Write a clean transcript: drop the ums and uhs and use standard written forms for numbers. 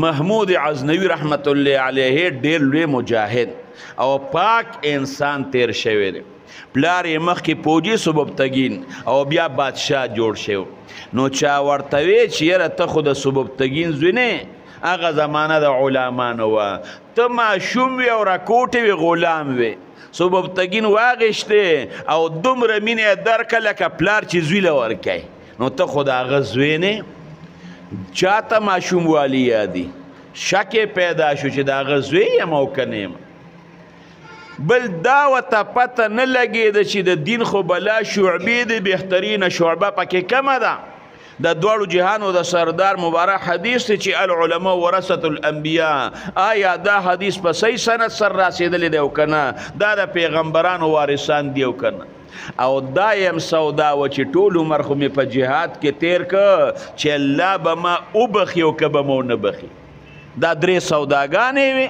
محمود غزنوي رحمت الله علیه ډېر لوی مجاهد او پاک انسان تیر شوی دی پلار یې مخکې پوجي سبکتګین او بیا بادشاه جوړ شو نو چا ورته وی چې یاره ته خو د سبکتګین زوی نه هغه زمانه د علمانو وه ته ماشوم وي او راکوټې وي غلام وي سبکتګین واغېشتې او دومره مینه یې درکړه لکه پلار چې زوی له ورکوي نو ته خو د هغه زوی نه چاته ماشوم والی یادي شک پیدا شو چې د هغه زوی یم او که نه یم بل دا ورته پته نه لګېده چې د دین خو بلا شعبې د بهترینه شعبه پکې کمه ده د دواړو جهانو د سردار مبارک حدیث دی چې العلماء ورثة الانبیاء آیا دا حدیث په صحیح سند سر رسېدلی دی او که نه دا د پیغمبرانو وارثان دی او که نه او دا یم سودا و چې ټول عمر خو مې په جهاد کې تیر که چې الله به ما وبخي او که به مو نه بخي دا درې سوداګانې وې